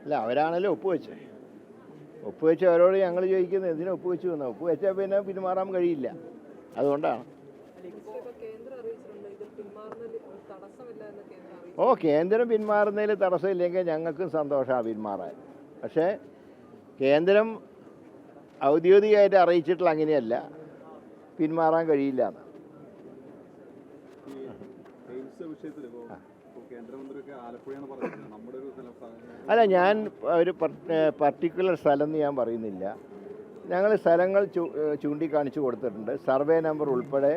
അല്ല, അവരാണല്ലോ ഒപ്പുവെച്ച് അവരോട് ഞങ്ങൾ ചോദിക്കുന്നത് എന്തിനാ ഒപ്പുവെച്ചു വന്നാൽ ഒപ്പുവെച്ചാൽ പിന്നെ പിന്മാറാൻ കഴിയില്ല. അതുകൊണ്ടാണ്. കേന്ദ്രം പിന്മാറുന്നതിൽ തടസ്സമില്ലെങ്കിൽ ഞങ്ങൾക്കും സന്തോഷമാണ് പിന്മാറാൻ. പക്ഷേ കേന്ദ്രം ഔദ്യോഗികമായിട്ട് അറിയിച്ചിട്ടുള്ള അങ്ങനെയല്ല, പിന്മാറാൻ കഴിയില്ല എന്ന്. അല്ല, ഞാൻ ഒരു പർട്ടിക്കുലർ സ്ഥലം എന്ന് ഞാൻ പറയുന്നില്ല. ഞങ്ങൾ സ്ഥലങ്ങൾ ചൂണ്ടിക്കാണിച്ചു കൊടുത്തിട്ടുണ്ട്. സർവേ നമ്പർ ഉൾപ്പെടെ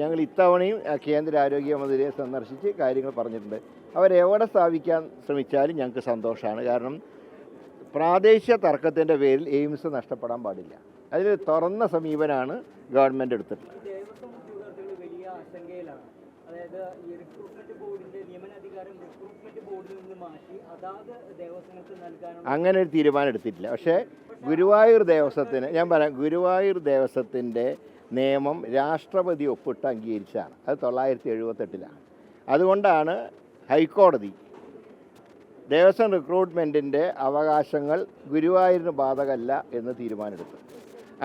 ഞങ്ങൾ ഇത്തവണയും കേന്ദ്ര ആരോഗ്യമന്ത്രിയെ സന്ദർശിച്ച് കാര്യങ്ങൾ പറഞ്ഞിട്ടുണ്ട്. അവരെവിടെ സ്ഥാപിക്കാൻ ശ്രമിച്ചാലും ഞങ്ങൾക്ക് സന്തോഷമാണ്. കാരണം പ്രാദേശിക തർക്കത്തിൻ്റെ പേരിൽ എയിംസ് നഷ്ടപ്പെടാൻ പാടില്ല. അതിൽ തുറന്ന സമീപനമാണ് ഗവൺമെൻറ് എടുത്തിട്ടുള്ളത്. അതായത് ഈ റിക്രൂട്ട്മെന്റ് ബോർഡിന്റെ നിയമനാധികാരം റിക്രൂട്ട്മെന്റ് ബോർഡിൽ നിന്ന് മാറ്റി അതാത് ദേവസ്വങ്ങൾക്ക് നൽകാനുള്ള അങ്ങനെ ഒരു തീരുമാനം എടുത്തിട്ടില്ല. പക്ഷേ ഗുരുവായൂർ ദേവസ്വത്തിന് ഞാൻ പറയാം, ഗുരുവായൂർ ദേവസ്വത്തിൻ്റെ നിയമം രാഷ്ട്രപതി ഒപ്പിട്ട് അംഗീകരിച്ചാണ്. അത് 1978 അതുകൊണ്ടാണ് ഹൈക്കോടതി ദേവസ്വം റിക്രൂട്ട്മെൻറ്റിൻ്റെ അവകാശങ്ങൾ ഗുരുവായൂരിന് ബാധകമല്ല എന്ന് തീരുമാനമെടുത്തു.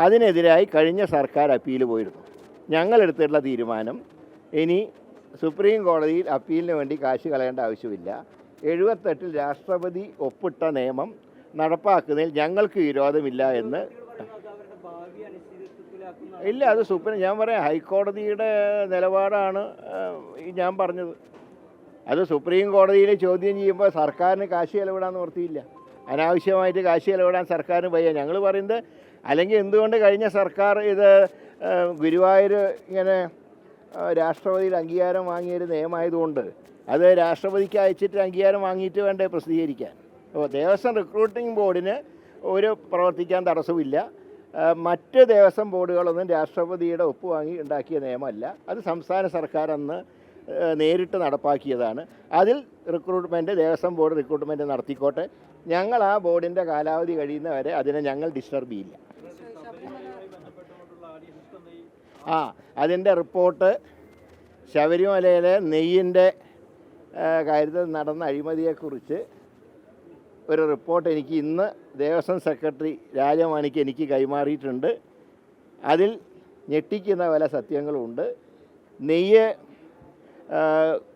അതിനെതിരായി കഴിഞ്ഞ സർക്കാർ അപ്പീൽ പോയിരുന്നു. ഞങ്ങളെടുത്തിട്ടുള്ള തീരുമാനം, ഇനി സുപ്രീം കോടതിയിൽ അപ്പീലിന് വേണ്ടി കാശ് കളയേണ്ട ആവശ്യമില്ല. 78 രാഷ്ട്രപതി ഒപ്പിട്ട നിയമം നടപ്പാക്കുന്നതിൽ ഞങ്ങൾക്ക് വിരോധമില്ല എന്ന്. ഇല്ല, അത് ഞാൻ പറയാം, ഹൈക്കോടതിയുടെ നിലപാടാണ് ഞാൻ പറഞ്ഞത്. അത് സുപ്രീം കോടതിയിൽ ചോദ്യം ചെയ്യുമ്പോൾ സർക്കാരിന് കാശ് ചെലവിടാൻ നിവൃത്തിയില്ല. അനാവശ്യമായിട്ട് കാശ് ചെലവിടാൻ സർക്കാരിന് വയ്യ. ഞങ്ങൾ പറയുന്നത്, അല്ലെങ്കിൽ എന്തുകൊണ്ട് കഴിഞ്ഞ സർക്കാർ ഇത് ഗുരുവായൂർ ഇങ്ങനെ രാഷ്ട്രപതിയിൽ അംഗീകാരം വാങ്ങിയൊരു നിയമമായതുകൊണ്ട് അത് രാഷ്ട്രപതിക്ക് അയച്ചിട്ട് അംഗീകാരം വാങ്ങിയിട്ട് വേണ്ടേ പ്രസിദ്ധീകരിക്കാൻ. അപ്പോൾ ദേവസ്വം റിക്രൂട്ടിംഗ് ബോർഡിന് ഒരു പ്രവർത്തിക്കാൻ തടസ്സമില്ല. മറ്റ് ദേവസ്വം ബോർഡുകളൊന്നും രാഷ്ട്രപതിയുടെ ഒപ്പ് വാങ്ങി ഉണ്ടാക്കിയ നിയമമല്ല. അത് സംസ്ഥാന സർക്കാർ അന്ന് നേരിട്ട് നടപ്പാക്കിയതാണ്. അതിൽ ദേവസ്വം ബോർഡ് റിക്രൂട്ട്മെൻറ്റ് നടത്തിക്കോട്ടെ. ഞങ്ങൾ ആ ബോർഡിൻ്റെ കാലാവധി കഴിയുന്നവരെ അതിനെ ഞങ്ങൾ ഡിസ്റ്റർബ് ചെയ്യില്ല. അതിൻ്റെ റിപ്പോർട്ട് ശബരിമലയിലെ നെയ്യിൻ്റെ കാര്യത്തിൽ നടന്ന അഴിമതിയെക്കുറിച്ച് ഒരു റിപ്പോർട്ട് എനിക്ക് ഇന്ന് ദേവസ്വം സെക്രട്ടറി രാജമാണിക്ക് എനിക്ക് കൈമാറിയിട്ടുണ്ട്. അതിൽ ഞെട്ടിക്കുന്ന പല സത്യങ്ങളുമുണ്ട്. നെയ്യ്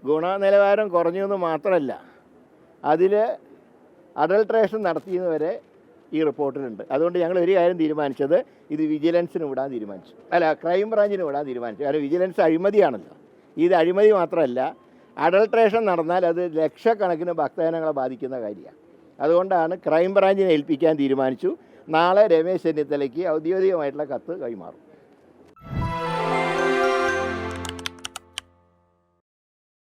ഗുണനിലവാരം കുറഞ്ഞു എന്ന് മാത്രമല്ല, അതിൽ അഡൾട്രേഷൻ നടത്തിയെന്ന് വരെ ഈ റിപ്പോർട്ടിലുണ്ട്. അതുകൊണ്ട് ഞങ്ങൾ ഒരു കാര്യം തീരുമാനിച്ചത്, ഇത് വിജിലൻസിന് വിടാൻ തീരുമാനിച്ചു. ക്രൈംബ്രാഞ്ചിന് വിടാൻ തീരുമാനിച്ചു. കാരണം വിജിലൻസ് അഴിമതിയാണല്ലോ. ഇത് അഴിമതി മാത്രമല്ല, അഡൾട്രേഷൻ നടന്നാൽ അത് ലക്ഷക്കണക്കിന് ഭക്തജനങ്ങളെ ബാധിക്കുന്ന കാര്യമാണ്. അതുകൊണ്ടാണ് ക്രൈംബ്രാഞ്ചിനെ ഏൽപ്പിക്കാൻ തീരുമാനിച്ചു. നാളെ രമേശ് ചെന്നിത്തലയ്ക്ക് ഔദ്യോഗികമായിട്ടുള്ള കത്ത് കൈമാറും.